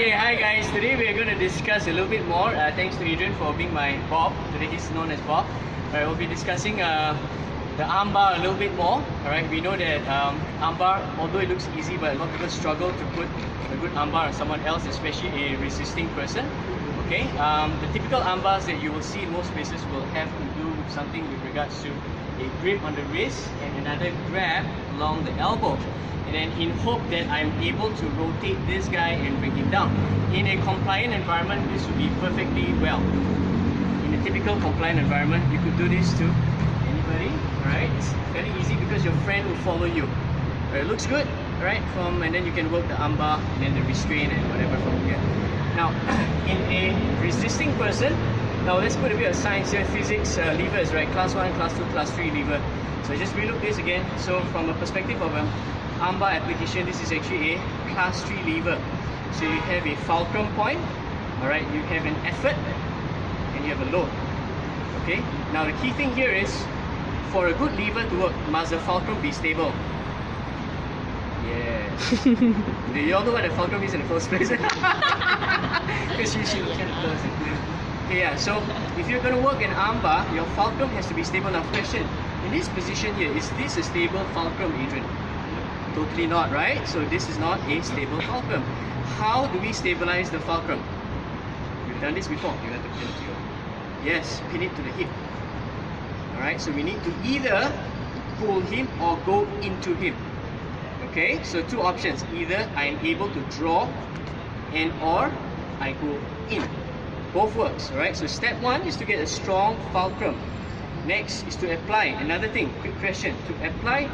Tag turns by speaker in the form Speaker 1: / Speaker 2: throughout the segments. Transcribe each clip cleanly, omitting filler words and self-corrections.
Speaker 1: Okay, hi guys. Today we are going to discuss a little bit more. Thanks to Adrian for being my Bob. Today he's known as Bob. Alright, we'll be discussing the armbar a little bit more. Alright, we know that armbar, although it looks easy, but a lot of people struggle to put a good armbar on someone else, especially a resisting person. Okay, the typical armbars that you will see in most places will have to do with something with regards to a grip on the wrist and another grab along the elbow. And then in hope that I'm able to rotate this guy and bring him down. In a compliant environment, this would be perfectly well. In a typical compliant environment, you could do this to anybody, alright? It's very easy because your friend will follow you. It looks good, right? And then you can work the armbar and then the restraint and whatever from here. Now, in a resisting person, now let's put a bit of science here, physics, levers, right? Class 1, Class 2, Class 3 lever. So just relook this again. So from a perspective of armbar application, this is actually a Class 3 lever. So you have a fulcrum point, alright, you have an effort, and you have a load. Okay, now the key thing here is, for a good lever to work, must the fulcrum be stable? Yes. Do you all know what a fulcrum is in the first place? Because you should kind of close it. Okay, yeah, so if you're going to work an armbar, your fulcrum has to be stable. Now question, in this position here, is this a stable fulcrum, Adrian? Totally not, right? So this is not a stable fulcrum. How do we stabilize the fulcrum? We've done this before. You have to pin it to your... Yes, pin it to the hip. Alright, so we need to either pull him or go into him. Okay, so two options. Either I am able to draw and or I go in. Both works, alright? So step one is to get a strong fulcrum. Next is to apply. Another thing, quick question. To apply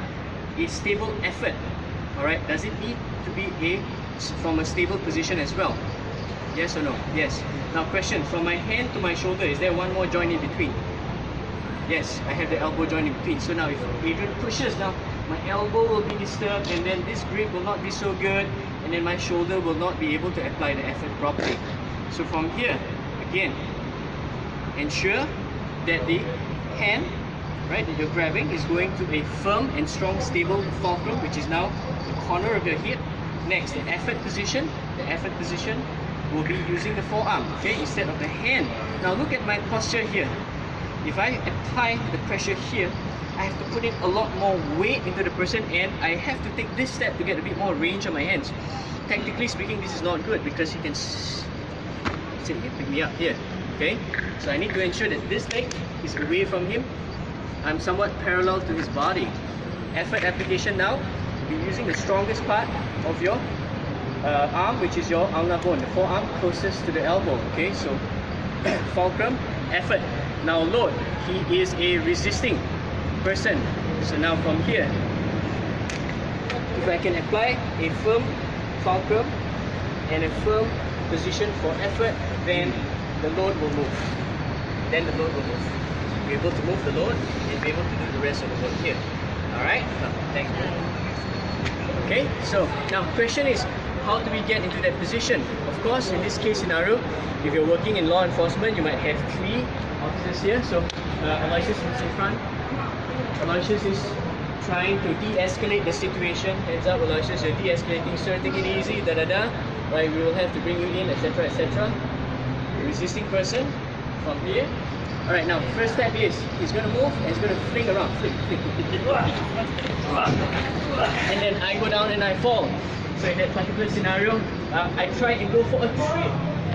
Speaker 1: a stable effort, alright, does it need to be from a stable position as well? Yes or no? Yes. Now question, from my hand to my shoulder, is there one more joint in between? Yes, I have the elbow joint in between. So now if Adrian pushes, now my elbow will be disturbed and then this grip will not be so good and then my shoulder will not be able to apply the effort properly. So from here, again, ensure that the hand, right, that you're grabbing is going to a firm and strong stable fulcrum, which is now the corner of your hip. Next, the effort position will be using the forearm, okay, instead of the hand. Now look at my posture here. If I apply the pressure here, I have to put in a lot more weight into the person and I have to take this step to get a bit more range on my hands. Technically speaking, this is not good because he can pick me up here, okay? So I need to ensure that this leg is away from him. I'm somewhat parallel to his body. Effort application now, you're using the strongest part of your arm, which is your ulnar bone, the forearm closest to the elbow, okay? So fulcrum, effort. Now load, he is a resisting person. So now from here, if I can apply a firm fulcrum and a firm position for effort, then the load will move. Then the load will move. Be able to move the load and be able to do the rest of the work here. Alright? Thanks. Okay, so now question is, how do we get into that position? Of course, in this case scenario, if you're working in law enforcement, you might have three officers here. So Aloysius is in front. Aloysius is trying to de-escalate the situation. Heads up, Aloysius, you're de-escalating, sir, take it easy, da-da-da. Right, we will have to bring you in, etc., etc. The resisting person from here. Alright, now first step is he's going to move and he's going to fling around, flick. And then I go down and I fall. So in that particular scenario, I try and go for a trip.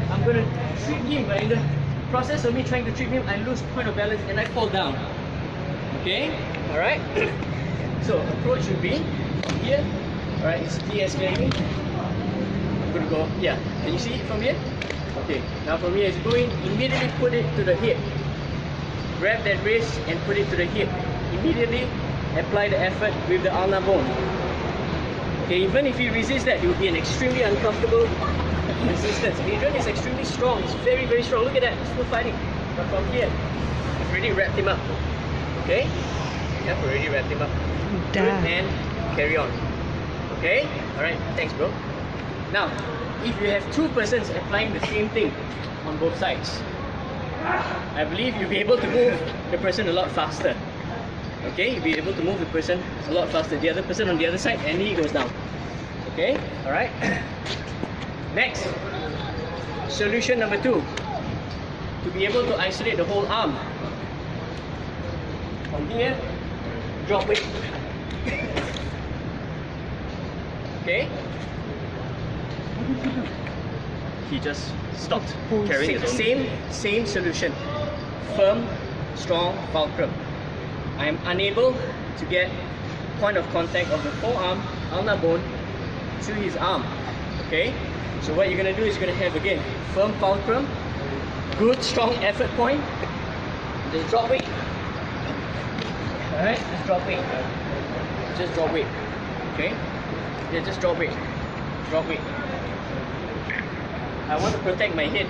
Speaker 1: I'm going to trip him, but in the process of me trying to trip him, I lose point of balance and I fall down. Okay? Alright? So approach would be from here. Alright, it's de-escalating. I'm going to go, yeah. Can you see it from here? Okay, now from here, it's going, immediately put it to the hip. Grab that wrist and put it to the hip. Immediately apply the effort with the ulnar bone. Okay, even if you resist that, it will be an extremely uncomfortable resistance. Adrian is extremely strong. He's very, very strong. Look at that. He's still fighting. But from here, I've already wrapped him up. Okay? Yeah, I've already wrapped him up. Good, and carry on. Okay? Alright, thanks bro. Now, if you have two persons applying the same thing on both sides, I believe you'll be able to move the person a lot faster. Okay, you'll be able to move the person a lot faster. The other person on the other side, and he goes down. Okay, alright. Next, solution number 2. To be able to isolate the whole arm. From here, drop it. Okay? He just stopped carrying his own. Same solution. Firm, strong fulcrum. I am unable to get point of contact of the forearm, ulnar bone, to his arm. Okay? So what you're going to do is you're going to have, again, firm fulcrum, good strong effort point, then drop weight. Alright, just drop weight. Just drop weight. Okay? Yeah, just drop weight. Drop weight. I want to protect my head.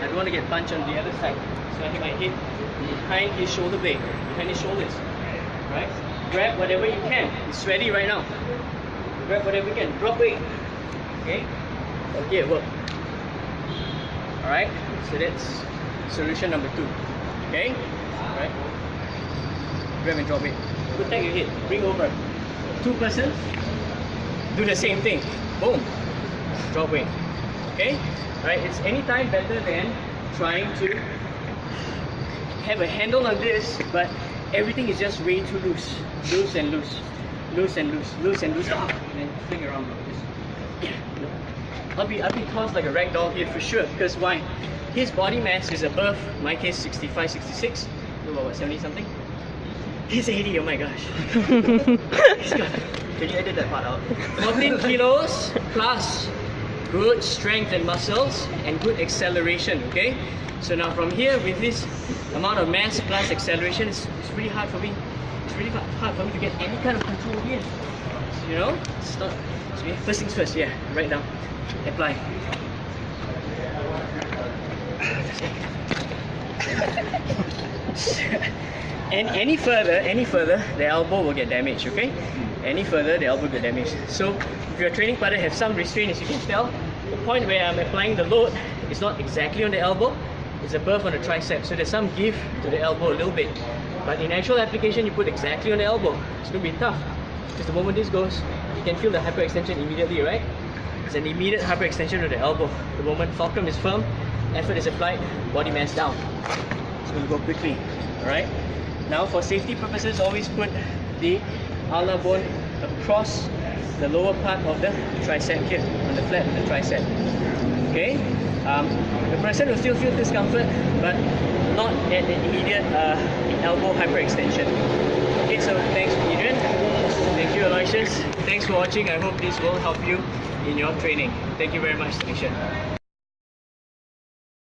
Speaker 1: I don't want to get punched on the other side. So I have my head behind his shoulder blade, behind his shoulders. Right? Grab whatever you can. He's sweaty right now. Grab whatever you can. Drop weight. Okay? Okay, it worked. Alright? So that's solution number 2. Okay? Alright? Grab and drop weight. Protect your head. Bring over. 2 persons. Do the same thing. Boom. Drop weight. Okay? Alright, it's anytime better than trying to have a handle on this, but everything is just way too loose. Loose and loose. Loose and loose. Loose and loose. And then fling around like this. I'll be tossed like a rag doll here for sure. Because why? His body mass is above, in my case, 65, 66. You know what, 70 something? He's 80, oh my gosh. Can you edit that part out? 14 kilos plus good strength and muscles and good acceleration, okay? So now from here, with this amount of mass plus acceleration, it's really hard for me. It's really hard for me to get any kind of control here. You know? It's not. So first things first, yeah. Right down. Apply. And any further, the elbow will get damaged, okay? Any further, the elbow will get damaged. So if your training partner have some restraint, as you can tell, the point where I'm applying the load is not exactly on the elbow, it's above on the tricep. So there's some give to the elbow a little bit. But in actual application, you put exactly on the elbow. It's going to be tough. Because the moment this goes, you can feel the hyperextension immediately, right? It's an immediate hyperextension of the elbow. The moment fulcrum is firm, effort is applied, body mass down. It's going to go quickly, alright? Now for safety purposes, always put the ulnar bone across the lower part of the tricep here, on the flat of the tricep. Okay? The person will still feel discomfort, but not at the immediate elbow hyperextension. Okay, so thanks Adrian. Thank you Aloysius. Thanks for watching. I hope this will help you in your training. Thank you very much, Tanisha.